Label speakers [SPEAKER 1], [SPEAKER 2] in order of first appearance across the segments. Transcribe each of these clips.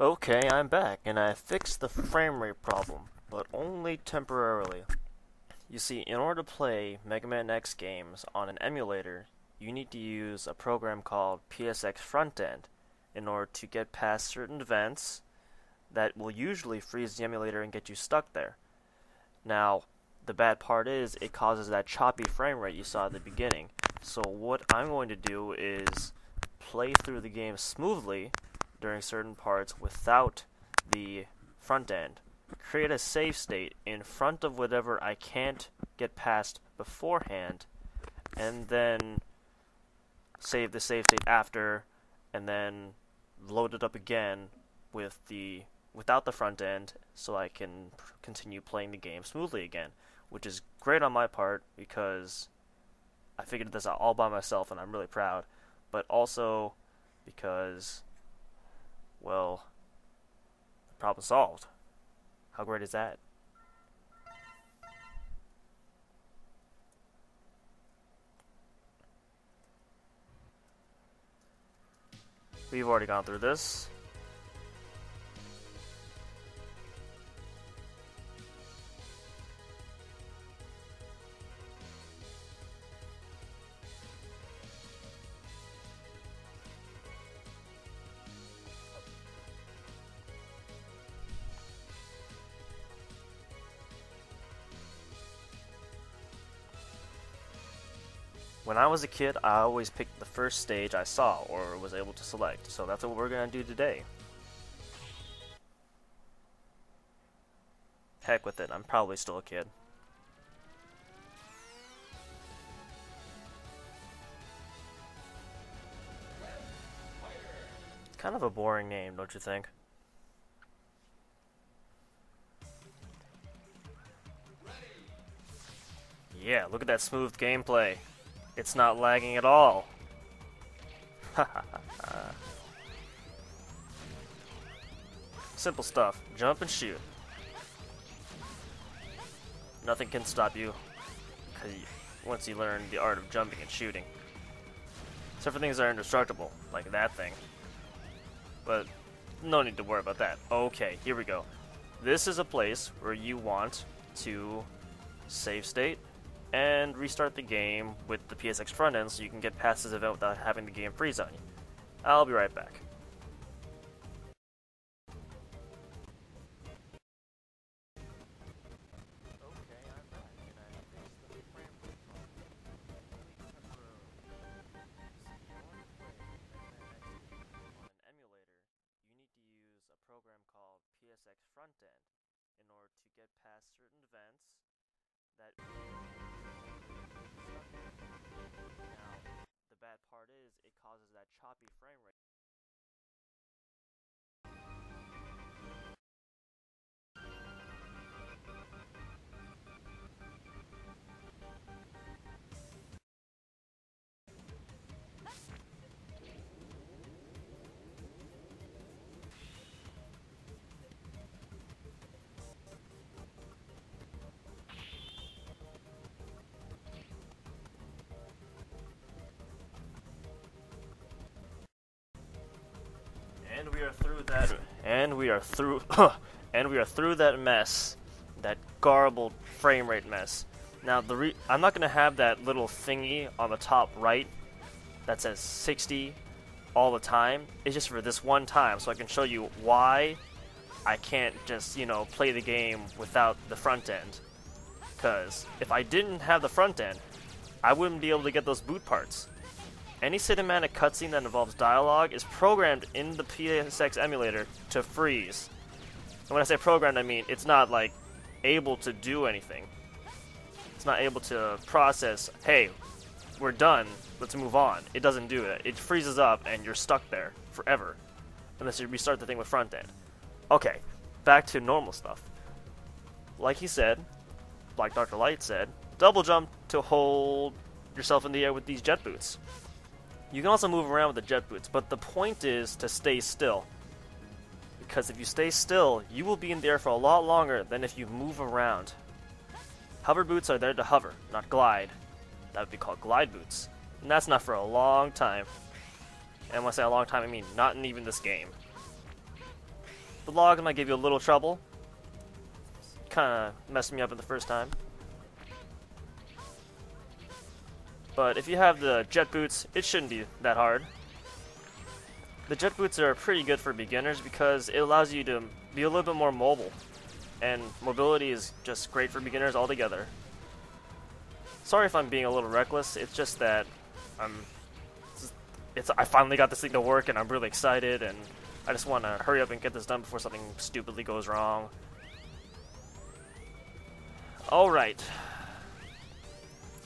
[SPEAKER 1] Okay, I'm back, and I fixed the frame rate problem, but only temporarily. You see, in order to play Megaman X games on an emulator, you need to use a program called PSX Frontend in order to get past certain events that will usually freeze the emulator and get you stuck there. Now, the bad part is it causes that choppy frame rate you saw at the beginning. So what I'm going to do is play through the game smoothly during certain parts without the front end. Create a save state in front of whatever I can't get past beforehand, and then save the save state after, and then load it up again without the front end, so I can continue playing the game smoothly again, which is great on my part because I figured this out all by myself and I'm really proud, but also because, well, problem solved. How great is that? We've already gone through this. When I was a kid, I always picked the first stage I saw or was able to select, so that's what we're going to do today. Heck with it, I'm probably still a kid. Kind of a boring name, don't you think? Yeah, look at that smooth gameplay. It's not lagging at all. Simple stuff. Jump and shoot. Nothing can stop you once you learn the art of jumping and shooting. Except for things that are indestructible, like that thing. But no need to worry about that. Okay, here we go. This is a place where you want to save state and restart the game with the PSX front end so you can get past this event without having the game freeze on you. I'll be right back. Program called PSX Frontend in order to get past certain events that now the bad part is it causes that choppy frame rate. And we are through that. And we are through. And we are through that mess, that garbled frame rate mess. Now, I'm not gonna have that little thingy on the top right that says 60 all the time. It's just for this one time, so I can show you why I can't just, play the game without the front end. Because if I didn't have the front end, I wouldn't be able to get those boot parts. Any cinematic cutscene that involves dialogue is programmed in the PSX emulator to freeze. And when I say programmed, I mean it's not like able to do anything. It's not able to process, hey, we're done, let's move on. It doesn't do it. It freezes up and you're stuck there forever unless you restart the thing with front end. Okay, back to normal stuff. Like he said, like Dr. Light said, double jump to hold yourself in the air with these jet boots. You can also move around with the jet boots, but the point is to stay still. Because if you stay still, you will be in the air for a lot longer than if you move around. Hover boots are there to hover, not glide. That would be called glide boots. And that's not for a long time. And when I say a long time, I mean not in even this game. The logs might give you a little trouble. Kinda messed me up at the first time. But if you have the jet boots, it shouldn't be that hard. The jet boots are pretty good for beginners because it allows you to be a little bit more mobile. And mobility is just great for beginners altogether. Sorry if I'm being a little reckless, it's just that I finally got this thing to work and I'm really excited and I just want to hurry up and get this done before something stupidly goes wrong. Alright.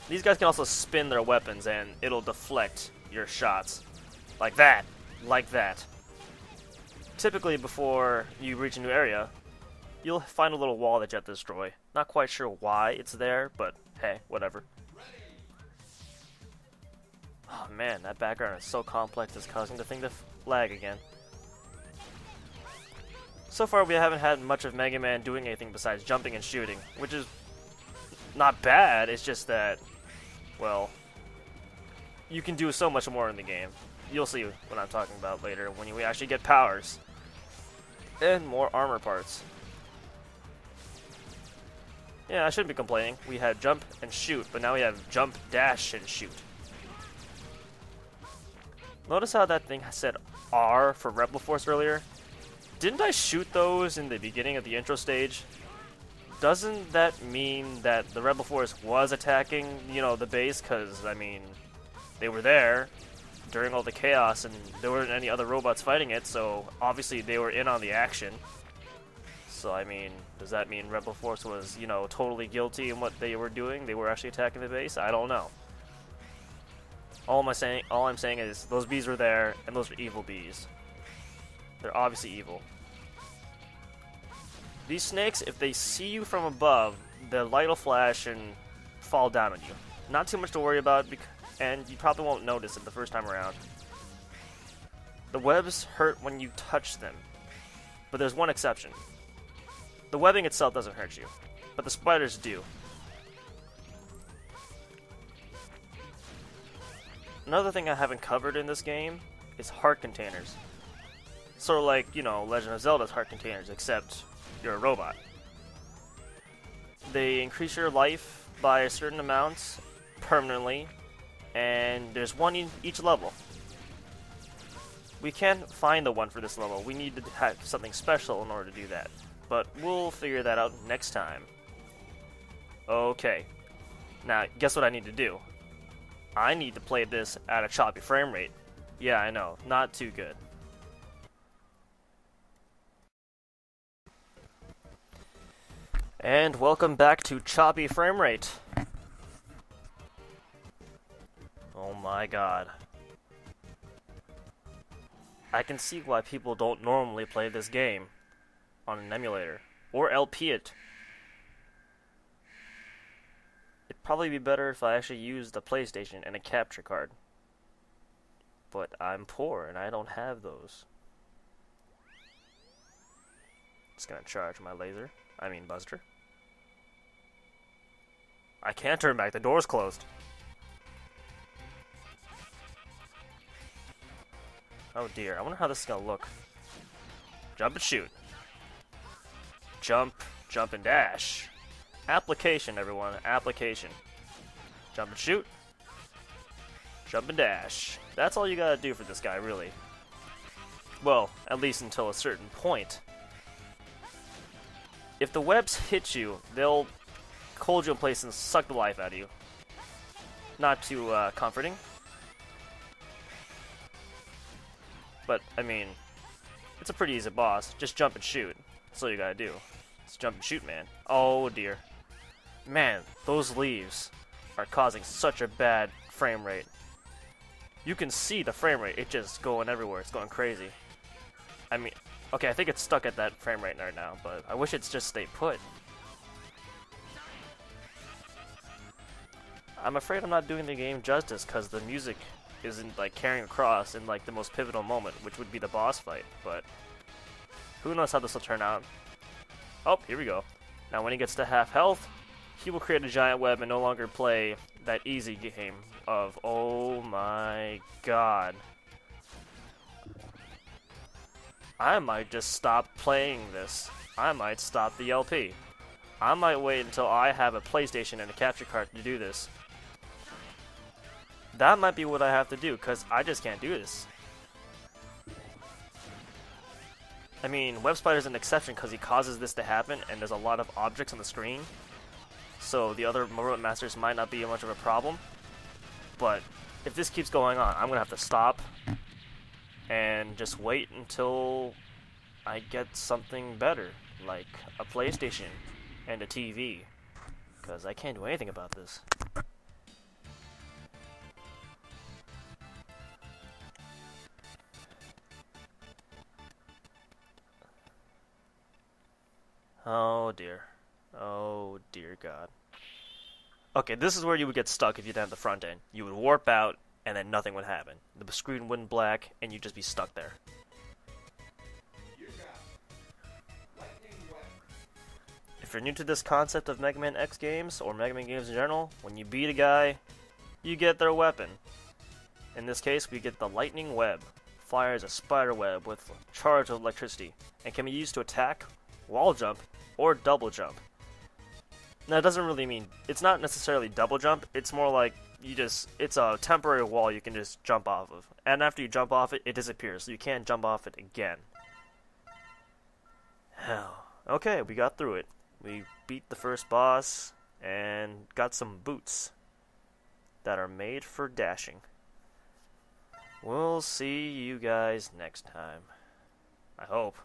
[SPEAKER 1] These guys can also spin their weapons and it'll deflect your shots. Like that. Like that. Typically before you reach a new area, you'll find a little wall that you have to destroy. Not quite sure why it's there, but hey, whatever. Oh man, that background is so complex it's causing the thing to lag again. So far we haven't had much of Mega Man doing anything besides jumping and shooting, which is not bad, it's just that, well, you can do so much more in the game. You'll see what I'm talking about later when you actually get powers. And more armor parts. Yeah, I shouldn't be complaining. We had jump and shoot, but now we have jump, dash, and shoot. Notice how that thing said R for Rebel Force earlier? Didn't I shoot those in the beginning of the intro stage? Doesn't that mean that the Rebel Force was attacking, you know, the base? Because, I mean, they were there during all the chaos and there weren't any other robots fighting it, so obviously they were in on the action. So, I mean, does that mean Rebel Force was, you know, totally guilty in what they were doing? They were actually attacking the base? I don't know. All I'm saying is those bees were there, and those are evil bees. They're obviously evil. These snakes, if they see you from above, the light will flash and fall down on you. Not too much to worry about, and you probably won't notice it the first time around. The webs hurt when you touch them, but there's one exception. The webbing itself doesn't hurt you, but the spiders do. Another thing I haven't covered in this game is heart containers. Sort of like, you know, Legend of Zelda's heart containers, except you're a robot. They increase your life by a certain amount permanently, and there's one in each level. We can't find the one for this level. We need to have something special in order to do that. But we'll figure that out next time. Okay. Now, guess what I need to do? I need to play this at a choppy frame rate. Yeah, I know. Not too good. And welcome back to choppy frame rate. Oh my god. I can see why people don't normally play this game on an emulator. Or LP it. It'd probably be better if I actually used a PlayStation and a capture card. But I'm poor and I don't have those. Just gonna charge my laser. I mean buster. I can't turn back, the door's closed. Oh dear, I wonder how this is gonna look. Jump and shoot. Jump, jump and dash. Application, everyone, application. Jump and shoot. Jump and dash. That's all you gotta do for this guy, really. Well, at least until a certain point. If the webs hit you, they'll hold you in place and suck the life out of you. Not too comforting. But, I mean, it's a pretty easy boss. Just jump and shoot. That's all you gotta do. Just jump and shoot, man. Oh dear. Man, those leaves are causing such a bad frame rate. You can see the frame rate. It's just going everywhere. It's going crazy. I mean, okay, I think it's stuck at that frame rate right now, but I wish it's just stayed put. I'm afraid I'm not doing the game justice because the music isn't like carrying across in like the most pivotal moment, which would be the boss fight, but who knows how this will turn out. Oh, here we go. Now when he gets to half health, he will create a giant web and no longer play that easy game of, oh my god. I might just stop playing this. I might stop the LP. I might wait until I have a PlayStation and a capture card to do this. That might be what I have to do, because I just can't do this. I mean, Web Spider's an exception because he causes this to happen, and there's a lot of objects on the screen. So the other Robot Masters might not be much of a problem. But if this keeps going on, I'm going to have to stop and just wait until I get something better, like a PlayStation and a TV, because I can't do anything about this. Oh dear. Oh dear God. Okay, this is where you would get stuck if you didn't have the front end. You would warp out, and then nothing would happen. The screen wouldn't black, and you'd just be stuck there. If you're new to this concept of Mega Man X games, or Mega Man games in general, when you beat a guy, you get their weapon. In this case, we get the Lightning Web. Fires a spider web with a charge of electricity, and can be used to attack, wall jump, or double jump. Now, it doesn't really mean, it's not necessarily double jump, it's more like it's a temporary wall you can just jump off of. And after you jump off it, it disappears, so you can't jump off it again. Hell. Okay, we got through it. We beat the first boss, and got some boots that are made for dashing. We'll see you guys next time. I hope.